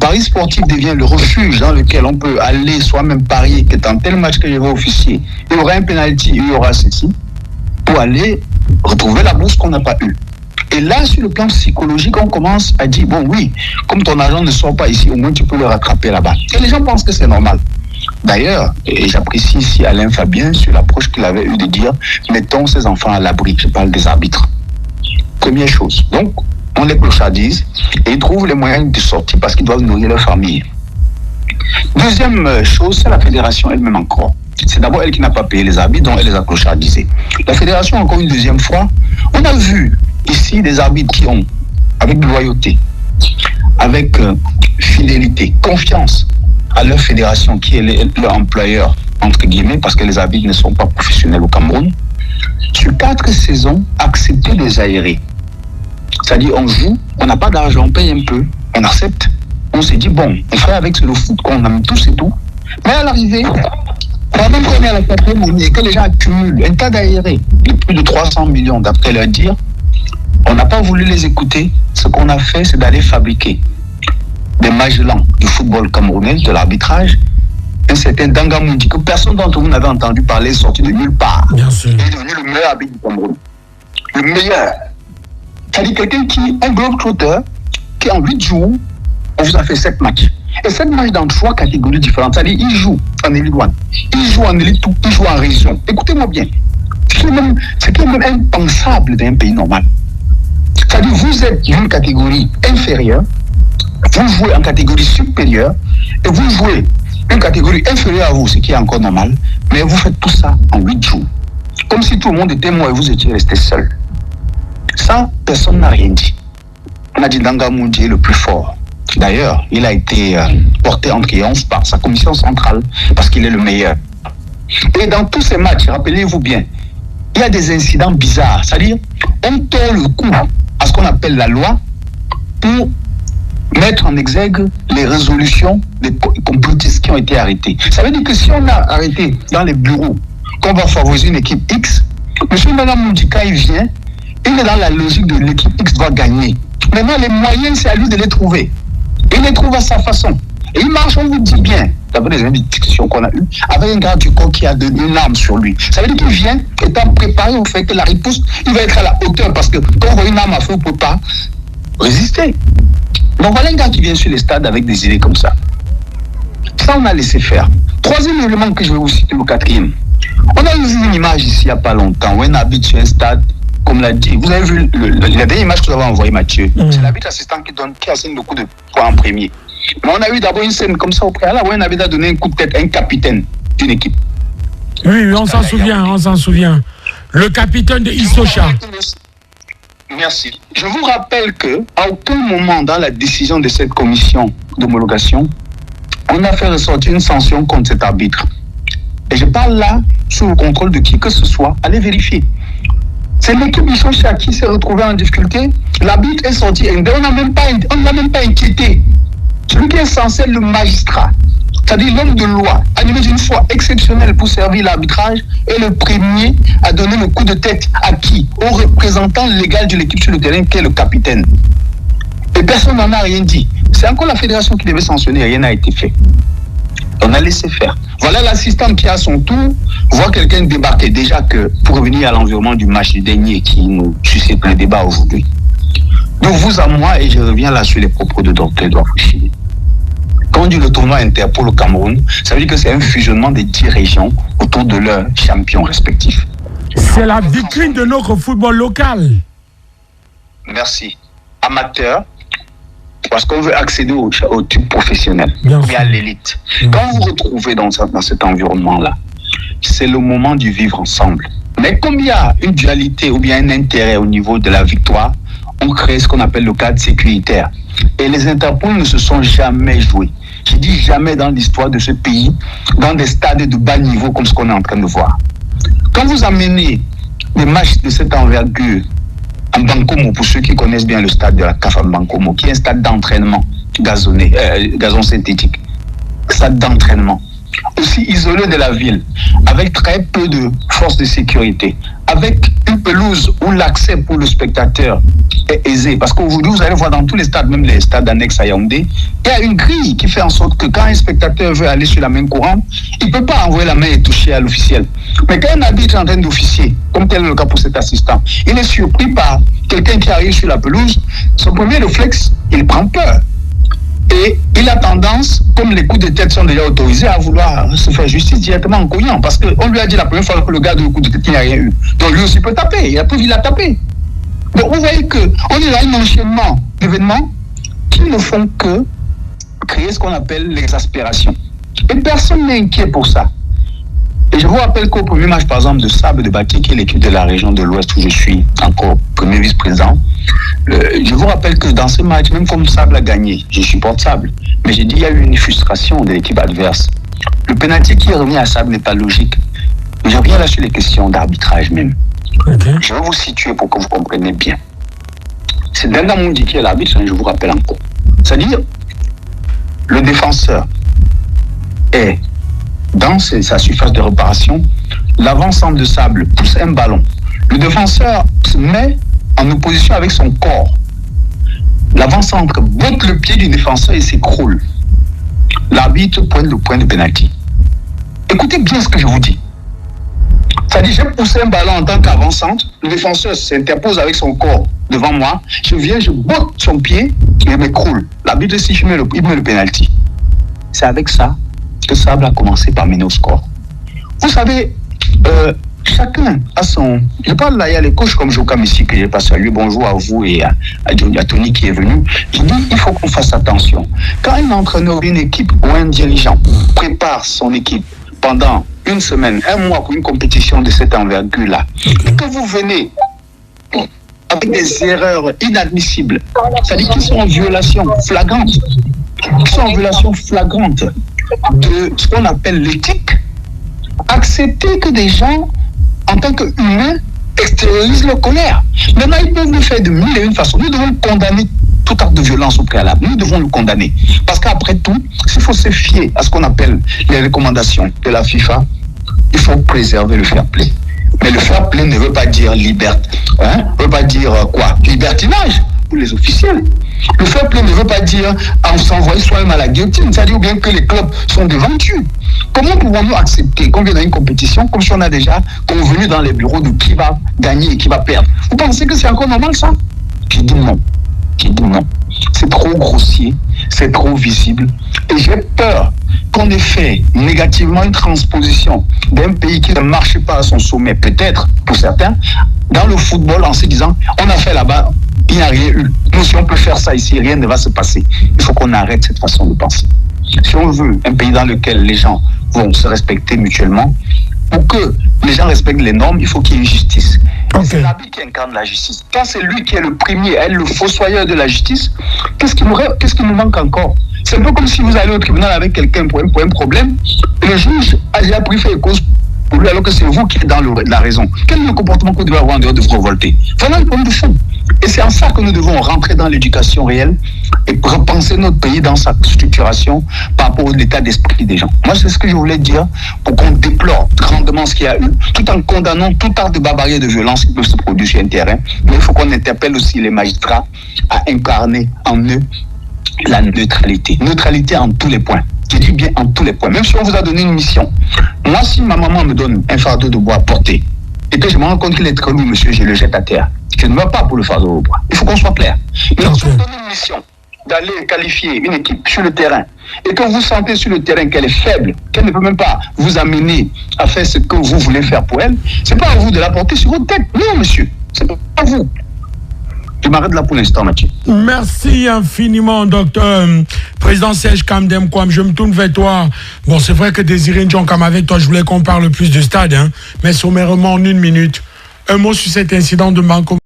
Paris sportif devient le refuge dans lequel on peut aller soi-même parier que dans tel match que je vais officier, il y aura un penalty, il y aura ceci, pour aller retrouver la bourse qu'on n'a pas eue. Et là, sur le plan psychologique, on commence à dire, bon oui, comme ton agent ne sort pas ici, au moins tu peux le rattraper là-bas. Et les gens pensent que c'est normal. D'ailleurs, et j'apprécie ici Alain Fabien sur l'approche qu'il avait eue de dire, mettons ces enfants à l'abri, je parle des arbitres. Première chose. Donc, on les clochardise et ils trouvent les moyens de sortir parce qu'ils doivent nourrir leur famille. Deuxième chose, c'est la fédération elle-même encore. C'est d'abord elle qui n'a pas payé les arbitres, donc elle les a clochardisés. La fédération, encore une deuxième fois, on a vu ici des arbitres qui ont, avec loyauté, avec fidélité, confiance à leur fédération qui est leur employeur, entre guillemets, parce que les arbitres ne sont pas professionnels au Cameroun, sur 4 saisons, accepté de les aérer. C'est-à-dire, on joue, on n'a pas d'argent, on paye un peu, on accepte. On s'est dit, bon, on ferait avec le foot qu'on aime tous et tout. Mais à l'arrivée, pendant qu'on est à la 4e année, que les gens accumulent un tas d'aérés de plus de 300 millions, d'après leur dire, on n'a pas voulu les écouter. Ce qu'on a fait, c'est d'aller fabriquer des Magellan du football camerounais, de l'arbitrage. Un certain Dangamoudi, que personne d'entre vous n'avait entendu parler, sorti de nulle part. Bien sûr. Il est devenu le meilleur arbitre du Cameroun. Le meilleur. C'est-à-dire quelqu'un qui, un globe-trotter, qui en 8 jours, on vous a fait 7 matchs. Et 7 matchs dans 3 catégories différentes. C'est-à-dire, il joue en Élite 1, il joue en Élite 2, il joue en région. Écoutez-moi bien. C'est quand même impensable d'un pays normal. C'est-à-dire, vous êtes d'une catégorie inférieure, vous jouez en catégorie supérieure, et vous jouez une catégorie inférieure à vous, ce qui est encore normal, mais vous faites tout ça en 8 jours. Comme si tout le monde était mort et vous étiez resté seul. Ça, personne n'a rien dit. On a dit Dangamoudi est le plus fort. D'ailleurs, il a été porté en triomphe par sa commission centrale parce qu'il est le meilleur. Et dans tous ces matchs, rappelez-vous bien, il y a des incidents bizarres. C'est-à-dire, on tord le cou à ce qu'on appelle la loi pour mettre en exergue les résolutions des complotistes qui ont été arrêtés. Ça veut dire que si on a arrêté dans les bureaux qu'on va favoriser une équipe X, M. Dangamoudi, quand il vient, il est dans la logique de l'équipe X doit gagner. Maintenant, les moyens, c'est à lui de les trouver. Il les trouve à sa façon. Et il marche, on vous dit bien, d'après les discussions qu'on a eues, avec un garde du corps qui a une arme sur lui. Ça veut dire qu'il vient étant préparé au fait que la riposte, il va être à la hauteur parce que quand on voit une arme à feu, on ne peut pas résister. Donc voilà un gars qui vient sur les stades avec des idées comme ça. Ça, on a laissé faire. Troisième élément que je vais vous citer, le 4e. On a vu une image ici il n'y a pas longtemps où un habite sur un stade, comme l'a dit, vous avez vu la dernière image que vous avez envoyée, Mathieu. C'est l'arbitre assistant qui assène le coup de poing en premier. Mais on a eu d'abord une scène comme ça au préalable où un arbitre a donné un coup de tête à un capitaine d'une équipe. Oui, on s'en souvient. Le capitaine de Issocha. Merci. Je vous rappelle qu'à aucun moment dans la décision de cette commission d'homologation, on a fait ressortir une sanction contre cet arbitre. Et je parle là sous le contrôle de qui que ce soit. Allez vérifier. C'est l'équipe Issocha qui s'est retrouvée en difficulté. L'arbitre est sorti. On ne l'a même pas inquiété. Celui qui est censé être le magistrat, c'est-à-dire l'homme de loi, animé d'une foi exceptionnelle pour servir l'arbitrage, est le premier à donner le coup de tête à qui? Au représentant légal de l'équipe sur le terrain, qui est le capitaine. Et personne n'en a rien dit. C'est encore la fédération qui devait sanctionner, rien n'a été fait. On a laissé faire. Voilà l'assistant qui, à son tour, voit quelqu'un débarquer. Déjà que, pour revenir à l'environnement du match du dernier qui nous suscite le débat aujourd'hui. De vous à moi, et je reviens là sur les propos de Dr. Edouard Fouchini. Quand on dit le tournoi Interpol au Cameroun, ça veut dire que c'est un fusionnement des 10 régions autour de leurs champions respectifs. C'est la vitrine de notre football local. Merci. Amateur, parce qu'on veut accéder au tube professionnel, et à l'élite. Quand vous vous retrouvez dans cet environnement-là, c'est le moment du vivre ensemble. Mais comme il y a une dualité ou bien un intérêt au niveau de la victoire, on crée ce qu'on appelle le cadre sécuritaire. Et les Interpol ne se sont jamais joués. Je dis jamais dans l'histoire de ce pays, dans des stades de bas niveau comme ce qu'on est en train de voir. Quand vous amenez des matchs de cette envergure en Bankomo, pour ceux qui connaissent bien le stade de la CAF en Bankomo, qui est un stade d'entraînement gazonné, gazon synthétique, stade d'entraînement, aussi isolé de la ville, avec très peu de forces de sécurité, avec une pelouse où l'accès pour le spectateur est aisé. Parce qu'aujourd'hui, vous allez voir dans tous les stades, même les stades annexes à Yaoundé, il y a une grille qui fait en sorte que quand un spectateur veut aller sur la main courante, il ne peut pas envoyer la main et toucher à l'officiel. Mais quand un arbitre est en train d'officier, comme tel est le cas pour cet assistant, il est surpris par quelqu'un qui arrive sur la pelouse, son premier réflexe, il prend peur. Et il a tendance, comme les coups de tête sont déjà autorisés, à vouloir se faire justice directement en cognant. Parce qu'on lui a dit la première fois que le gars de coup de tête, il n'y a rien eu. Donc lui aussi peut taper. Il a preuve, il a tapé. Donc vous voyez qu'on est là un enchaînement d'événements qui ne font que créer ce qu'on appelle l'exaspération. Et personne n'est inquiet pour ça. Et je vous rappelle qu'au premier match, par exemple, de Sable de Baki, qui est l'équipe de la région de l'Ouest où je suis encore premier vice-président, je vous rappelle que dans ce match, même comme Sable a gagné, je supporte Sable, mais j'ai dit qu'il y a eu une frustration de l'équipe adverse. Le pénalty qui est revenu à Sable n'est pas logique. Je reviens là sur les questions d'arbitrage même. Okay. Je vais vous situer pour que vous compreniez bien. C'est Denda Moundi qui est l'arbitre, je vous rappelle encore. C'est-à-dire, le défenseur est dans sa surface de réparation, l'avant-centre de Sable pousse un ballon. Le défenseur se met en opposition avec son corps. L'avant-centre botte le pied du défenseur et s'écroule. L'arbitre pointe le point de pénalty. Écoutez bien ce que je vous dis. C'est-à-dire, j'ai poussé un ballon en tant qu'avant-centre, le défenseur s'interpose avec son corps devant moi, je viens, je botte son pied et il m'écroule. L'arbitre, si il met le pénalty. C'est avec ça que Sable a commencé par mener au score. Vous savez, chacun a son... Je parle là, il y a les coachs comme Jokam ici, que j'ai pas salué. Bonjour à vous et à Tony qui est venu. Je dis, il faut qu'on fasse attention. Quand un entraîneur d'une équipe ou un dirigeant prépare son équipe pendant une semaine, un mois pour une compétition de cette envergure-là, et que vous venez avec des erreurs inadmissibles, c'est-à-dire qu'ils sont en violation flagrante, de ce qu'on appelle l'éthique, accepter que des gens, en tant qu'humains, extériorisent leur colère. Maintenant, ils peuvent le faire de mille et une façons. Nous devons condamner tout acte de violence au préalable. Nous devons le condamner. Parce qu'après tout, s'il faut se fier à ce qu'on appelle les recommandations de la FIFA, il faut préserver le fair play. Mais le fair play ne veut pas dire liberté. Ne veut pas dire quoi? Libertinage pour les officiels. Le fair play ne veut pas dire s'envoyer soi-même à la guillotine, c'est-à-dire bien que les clubs sont devantures. Comment pouvons-nous accepter qu'on vienne à une compétition comme si on a déjà convenu dans les bureaux de qui va gagner et qui va perdre? Vous pensez que c'est encore normal ça? J'ai dit non. C'est trop grossier, c'est trop visible. Et j'ai peur qu'on ait fait négativement une transposition d'un pays qui ne marche pas à son sommet, peut-être pour certains, dans le football en se disant on a fait là-bas, il n'y a rien eu. Nous, si on peut faire ça ici, rien ne va se passer. Il faut qu'on arrête cette façon de penser. Si on veut un pays dans lequel les gens vont se respecter mutuellement, pour que les gens respectent les normes, il faut qu'il y ait une justice. Okay. C'est l'arbitre qui incarne la justice. Quand c'est lui qui est le premier, elle, le fossoyeur de la justice, qu'est-ce qui nous manque encore? C'est un peu comme si vous allez au tribunal avec quelqu'un pour un problème, le juge a déjà pris fait et cause pour lui alors que c'est vous qui êtes dans la raison. Quel est le comportement que vous devez avoir en dehors de vous révolter? Voilà le problème de fond. Et c'est en ça que nous devons rentrer dans l'éducation réelle et repenser notre pays dans sa structuration par rapport à l'état d'esprit des gens. Moi, c'est ce que je voulais dire pour qu'on déplore grandement ce qu'il y a eu, tout en condamnant tout acte de barbarie et de violence qui peut se produire sur un terrain. Mais il faut qu'on interpelle aussi les magistrats à incarner en eux la neutralité. Neutralité en tous les points. Je dis bien en tous les points. Même si on vous a donné une mission. Moi, si ma maman me donne un fardeau de bois à porter et que je me rends compte qu'il est très lourd, monsieur, je le jette à terre. Je ne meurs pas pour le fardeau de bois. Il faut qu'on soit clair. Mais si on vous donne une mission d'aller qualifier une équipe sur le terrain et que vous sentez sur le terrain qu'elle est faible, qu'elle ne peut même pas vous amener à faire ce que vous voulez faire pour elle, c'est pas à vous de la porter sur votre tête. Non, monsieur. C'est pas à vous. Je m'arrête là pour l'instant, Mathieu. Merci infiniment, docteur. Président Serge Kamdem Kwame, je me tourne vers toi. Bon, c'est vrai que Désiré Ndjonkam, avec toi, je voulais qu'on parle plus de stade, mais sommairement en 1 minute. Un mot sur cet incident de Banco.